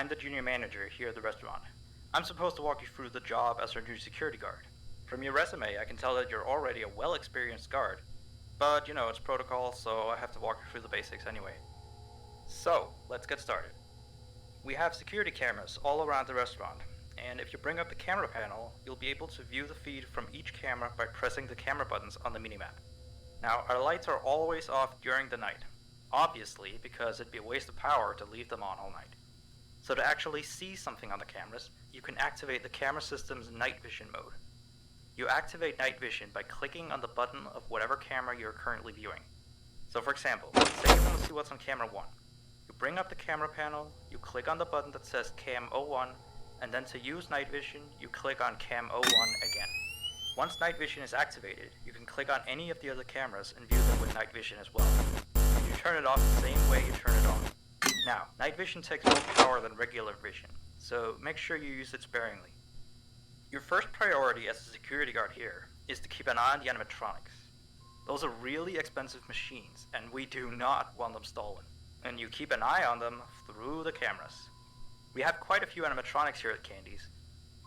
I'm the junior manager here at the restaurant. I'm supposed to walk you through the job as our new security guard. From your resume, I can tell that you're already a well-experienced guard, but you know, it's protocol, so I have to walk you through the basics anyway. So, let's get started. We have security cameras all around the restaurant, and if you bring up the camera panel, you'll be able to view the feed from each camera by pressing the camera buttons on the minimap. Now, our lights are always off during the night, obviously because it'd be a waste of power to leave them on all night. So to actually see something on the cameras, you can activate the camera system's night vision mode. You activate night vision by clicking on the button of whatever camera you're currently viewing. So for example, say you want to see what's on camera 1. You bring up the camera panel, you click on the button that says Cam 01, and then to use night vision, you click on Cam 01 again. Once night vision is activated, you can click on any of the other cameras and view them with night vision as well. You turn it off the same way you turn it on. Now, night vision takes more power than regular vision, so make sure you use it sparingly. Your first priority as a security guard here is to keep an eye on the animatronics. Those are really expensive machines, and we do not want them stolen. And you keep an eye on them through the cameras. We have quite a few animatronics here at Candy's.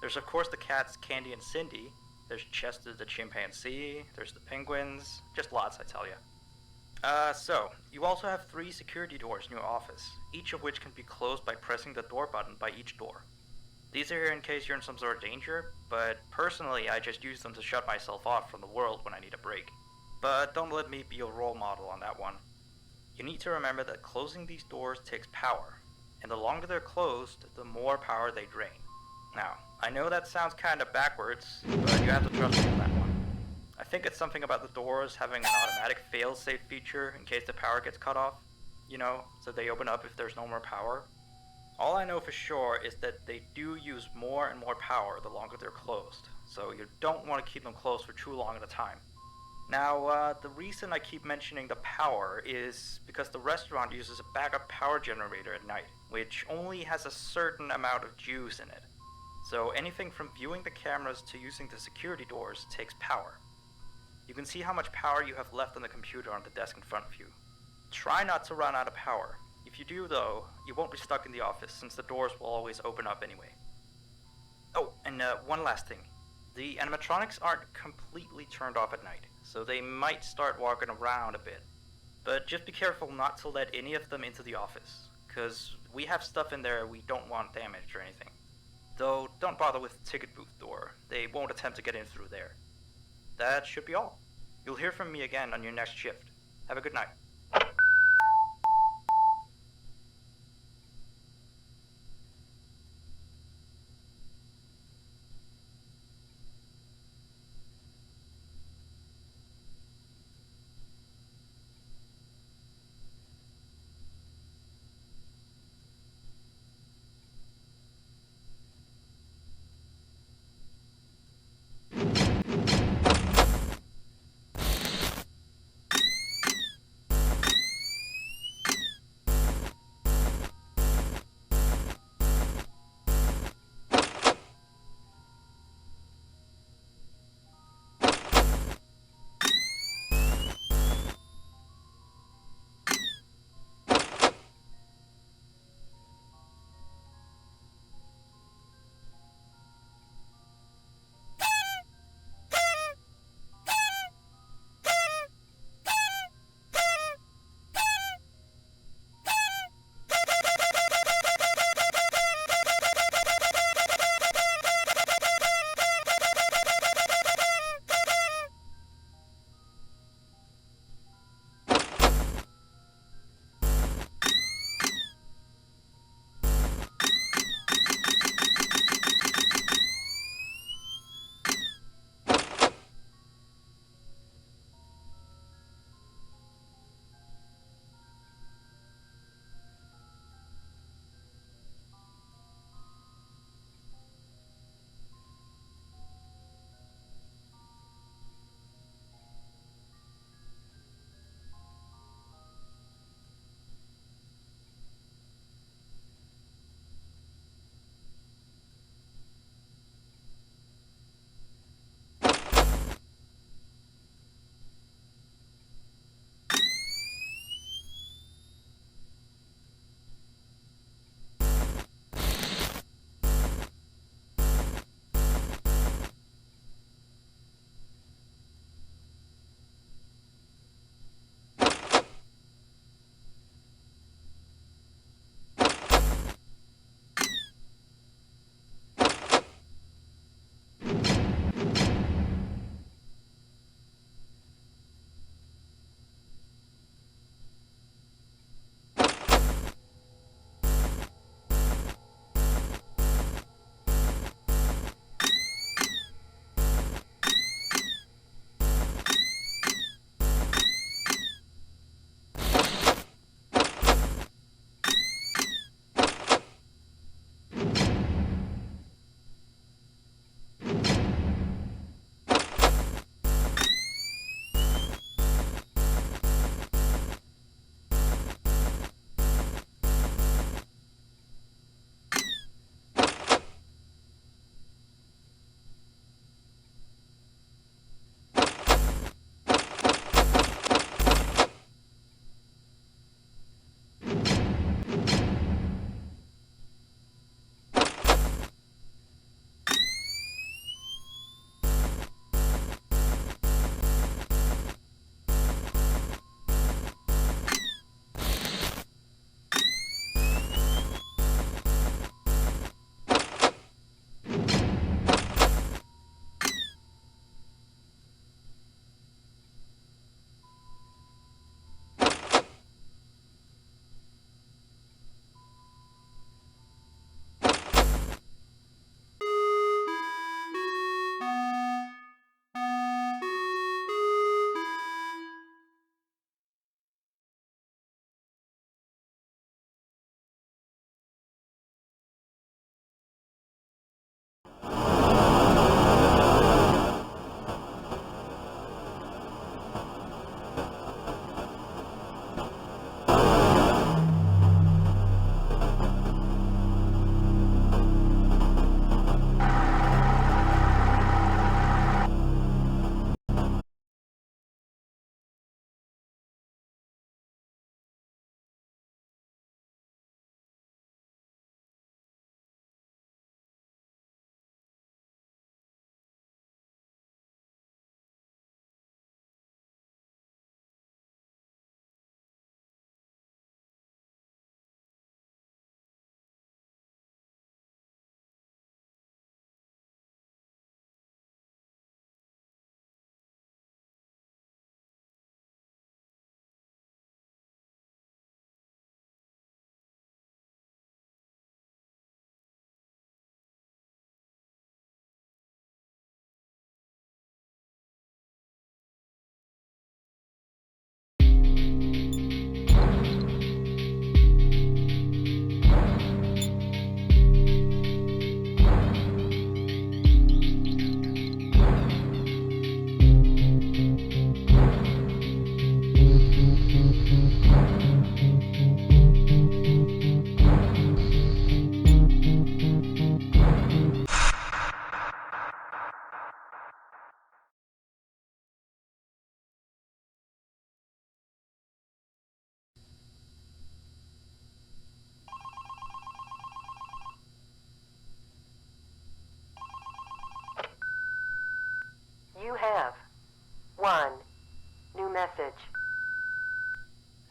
There's of course the cats Candy and Cindy, there's Chester the chimpanzee, there's the penguins, just lots I tell ya. So, you also have 3 security doors in your office, each of which can be closed by pressing the door button by each door. These are here in case you're in some sort of danger, but personally I just use them to shut myself off from the world when I need a break. But don't let me be your role model on that one. You need to remember that closing these doors takes power, and the longer they're closed, the more power they drain. Now, I know that sounds kinda backwards, but you have to trust me on that one. I think it's something about the doors having an automatic fail-safe feature in case the power gets cut off, you know, so they open up if there's no more power. All I know for sure is that they do use more and more power the longer they're closed, so you don't want to keep them closed for too long at a time. Now, the reason I keep mentioning the power is because the restaurant uses a backup power generator at night, which only has a certain amount of juice in it. So anything from viewing the cameras to using the security doors takes power. You can see how much power you have left on the computer on the desk in front of you. Try not to run out of power. If you do though, you won't be stuck in the office since the doors will always open up anyway. Oh, and one last thing. The animatronics aren't completely turned off at night, so they might start walking around a bit. But just be careful not to let any of them into the office, cause we have stuff in there we don't want damaged or anything. Though, don't bother with the ticket booth door, they won't attempt to get in through there. That should be all. You'll hear from me again on your next shift. Have a good night.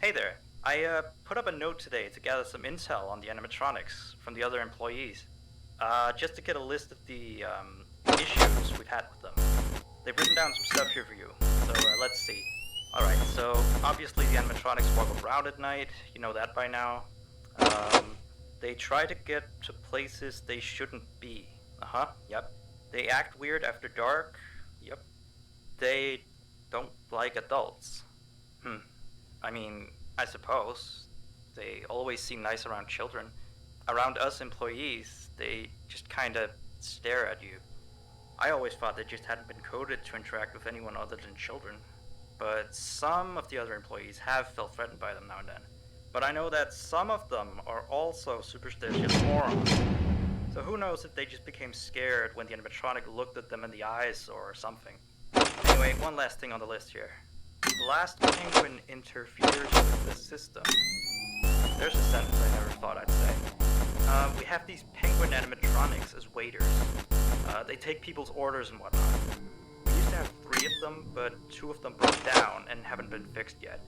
Hey there. I put up a note today to gather some intel on the animatronics from the other employees. Just to get a list of the issues we've had with them. They've written down some stuff here for you, so let's see. Alright, so obviously the animatronics walk around at night, you know that by now. They try to get to places they shouldn't be. Yep. They act weird after dark. Yep. They don't like adults. I mean, I suppose. They always seem nice around children. Around us employees, they just kinda stare at you. I always thought they just hadn't been coded to interact with anyone other than children. But some of the other employees have felt threatened by them now and then. But I know that some of them are also superstitious morons. So who knows if they just became scared when the animatronic looked at them in the eyes or something. Anyway, one last thing on the list here. The last penguin interferes with the system. There's a sentence I never thought I'd say. We have these penguin animatronics as waiters. They take people's orders and whatnot. We used to have 3 of them, but 2 of them broke down and haven't been fixed yet.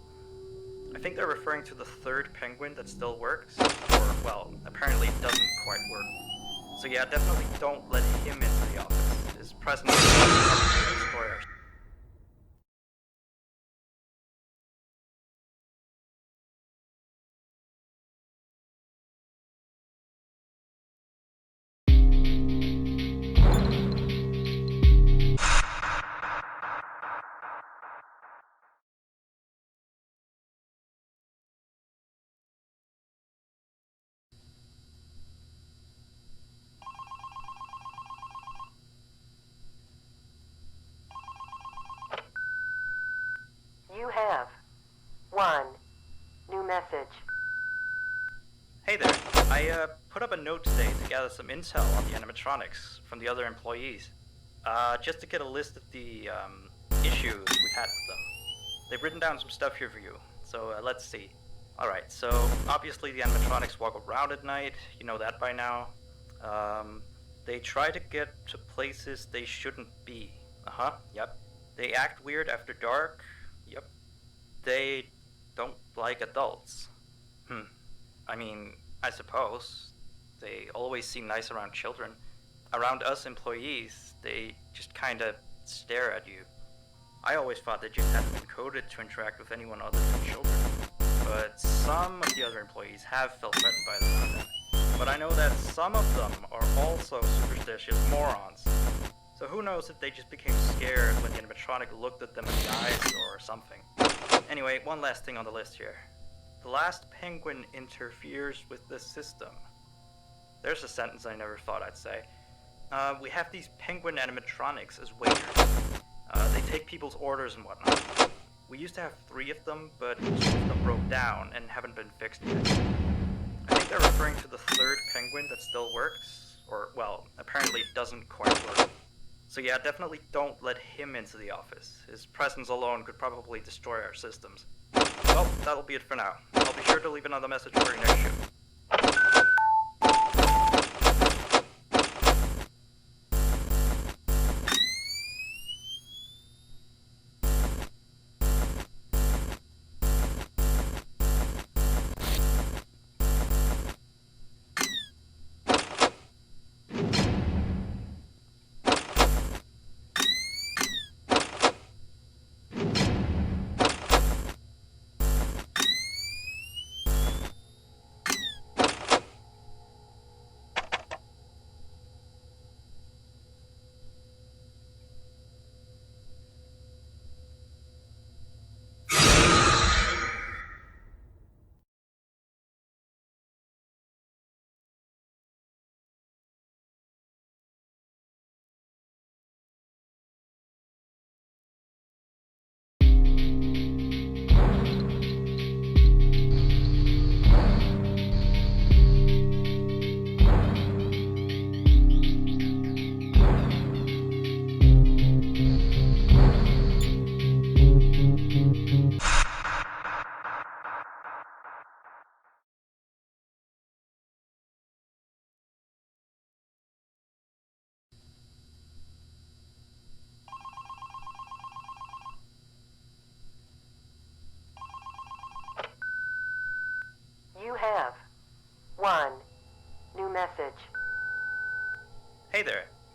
I think they're referring to the 3rd penguin that still works, or, well, apparently it doesn't quite work. So yeah, definitely don't let him into the office. His presence is a destroyer. You have 1 new message. Hey there. I put up a note today to gather some intel on the animatronics from the other employees. Just to get a list of the issues we've had with them. They've written down some stuff here for you, so let's see. Alright, so obviously the animatronics walk around at night, you know that by now. They try to get to places they shouldn't be. Yep. They act weird after dark. Yep. They don't like adults. I mean, I suppose. They always seem nice around children. Around us employees, they just kinda stare at you. I always thought they just hadn't been coded to interact with anyone other than children. But some of the other employees have felt threatened by them now and then. But I know that some of them are also superstitious morons. So who knows if they just became scared when the animatronic looked at them in the eyes or something. Anyway, one last thing on the list here. The last penguin interferes with the system. There's a sentence I never thought I'd say. We have these penguin animatronics as waiters. They take people's orders and whatnot. We used to have 3 of them, but 2 of them broke down and haven't been fixed yet. I think they're referring to the 3rd penguin that still works, or, well, apparently it doesn't quite work. So yeah, definitely don't let him into the office. His presence alone could probably destroy our systems. Well, that'll be it for now. I'll be sure to leave another message for your next shoot.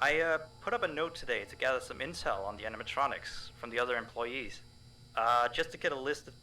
I put up a note today to gather some intel on the animatronics from the other employees. Just to get a list of...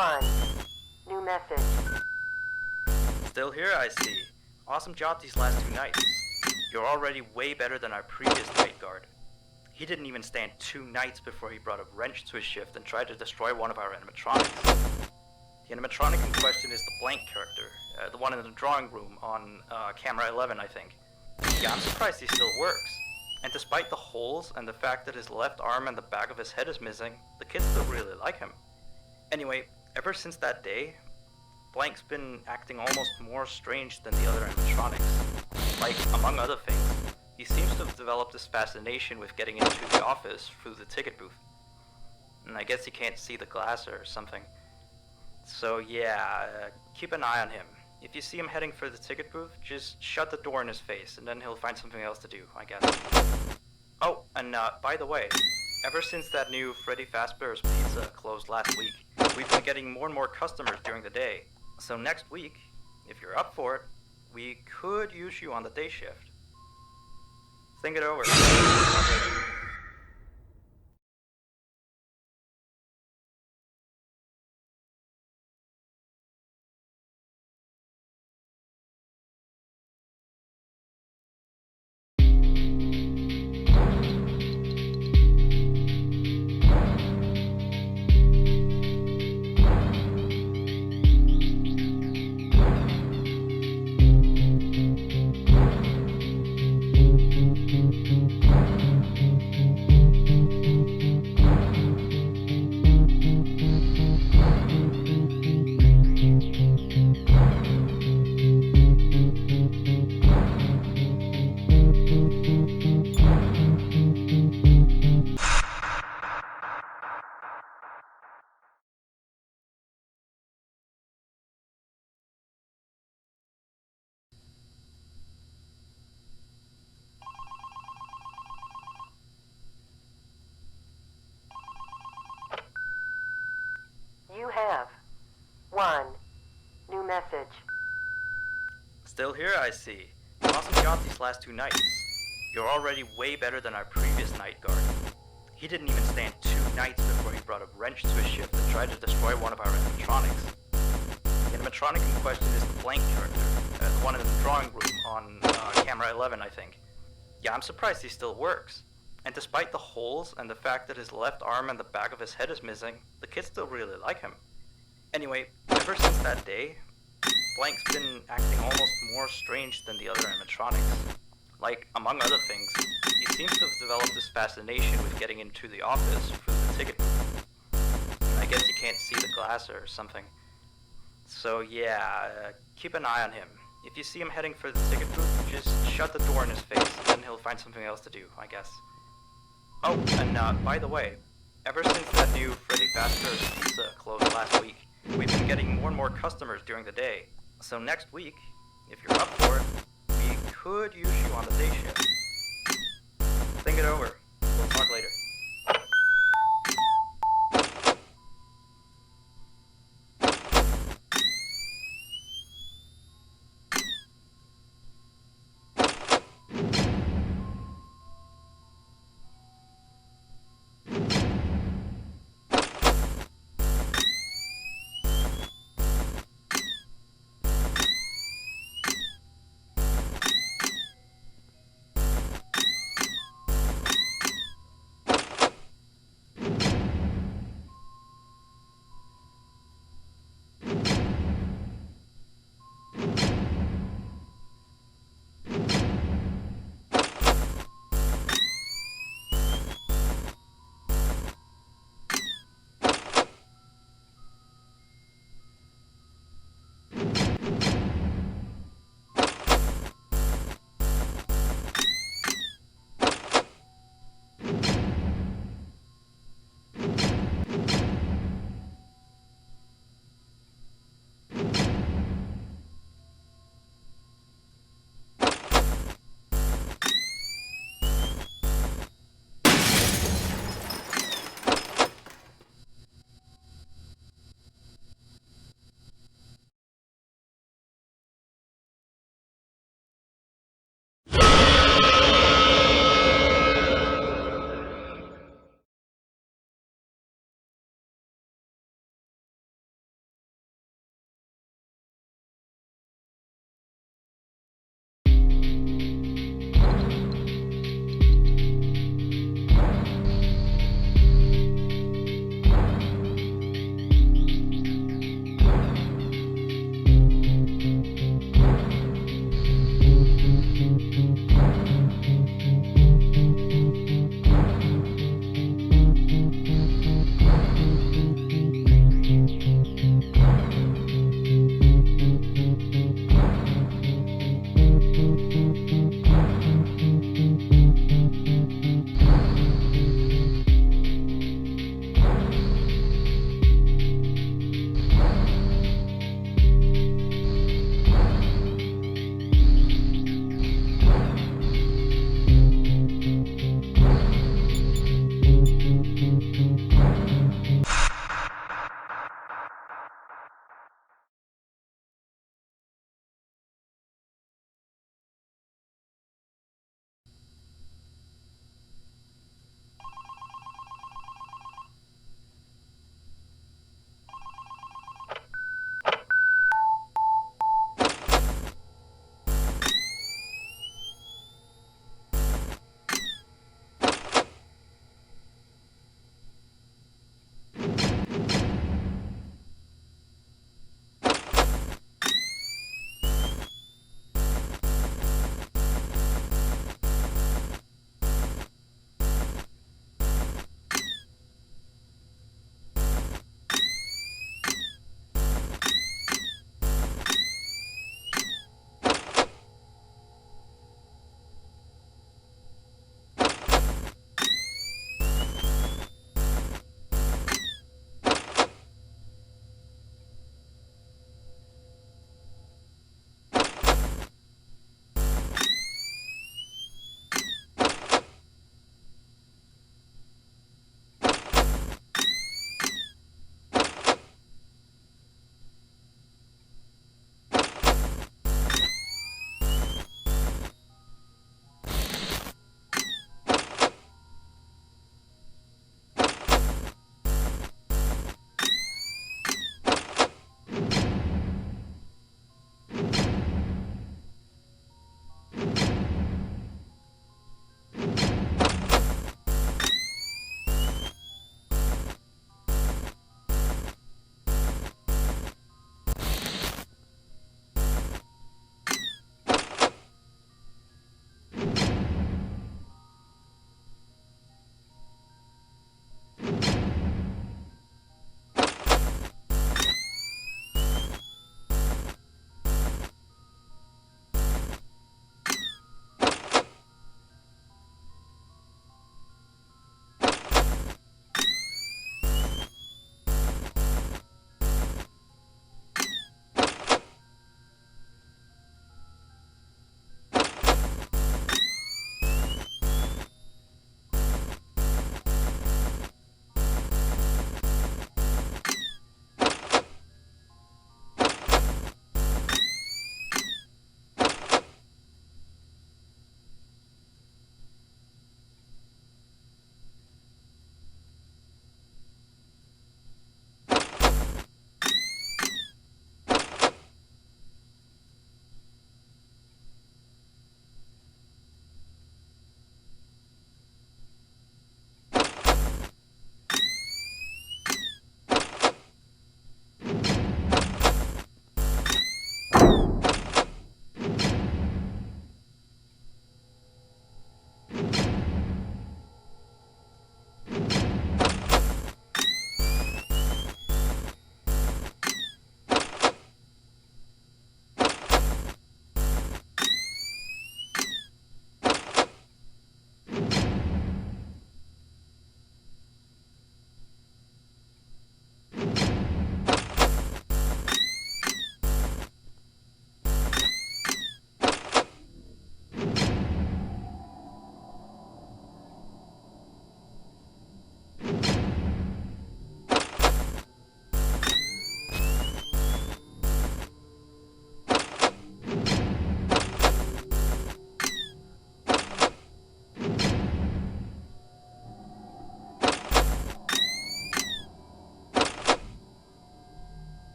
1. New message. Still here, I see. Awesome job these last 2 nights. You're already way better than our previous night guard. He didn't even stand 2 nights before he brought a wrench to his shift and tried to destroy one of our animatronics. The animatronic in question is the blank character, the one in the drawing room on camera 11, I think. Yeah, I'm surprised he still works. And despite the holes and the fact that his left arm and the back of his head is missing, the kids still really like him. Anyway, ever since that day, Blank's been acting almost more strange than the other animatronics. Like, among other things, he seems to have developed this fascination with getting into the office through the ticket booth. And I guess he can't see the glass or something. So yeah, keep an eye on him. If you see him heading for the ticket booth, just shut the door in his face, and then he'll find something else to do, I guess. Oh, and by the way, ever since that new Freddy Fazbear's Pizza closed last week, we've been getting more and more customers during the day. So next week, if you're up for it, we could use you on the day shift. Think it over. You have 1. New message. Still here, I see. Awesome job these last 2 nights. You're already way better than our previous night guard. He didn't even stand 2 nights before he brought a wrench to his shift and tried to destroy one of our animatronics. The animatronic in question is the blank character, the one in the drawing room on camera 11, I think. Yeah, I'm surprised he still works. And despite the holes and the fact that his left arm and the back of his head is missing, the kids still really like him. Anyway, ever since that day, Blank's been acting almost more strange than the other animatronics. Like, among other things, he seems to have developed this fascination with getting into the office through the ticket booth. And I guess he can't see the glass or something. So yeah, keep an eye on him. If you see him heading for the ticket booth, just shut the door in his face, and then he'll find something else to do, I guess. Oh, and by the way, ever since that new Freddy Fazbear's Pizza closed last week, we've been getting more and more customers during the day. So next week, if you're up for it, we could use you on the day shift. Think it over. We'll talk later.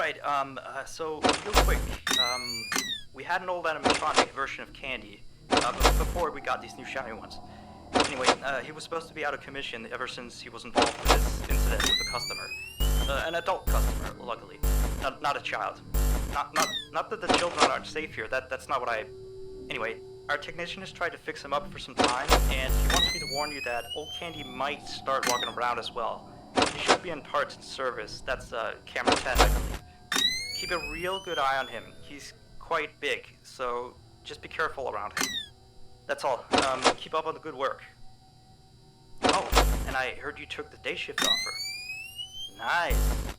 Right, so real quick, we had an old animatronic version of Candy, before we got these new shiny ones. Anyway, he was supposed to be out of commission ever since he was involved with this incident with a customer. An adult customer, luckily. Not a child. Not that the children aren't safe here, that's not what I... Anyway, our technician has tried to fix him up for some time, and he wants me to warn you that old Candy might start walking around as well. He should be in parts and service, that's, camera 10, I believe. Keep a real good eye on him. He's quite big, so just be careful around him. That's all. Keep up on the good work. Oh, and I heard you took the day shift offer. Nice.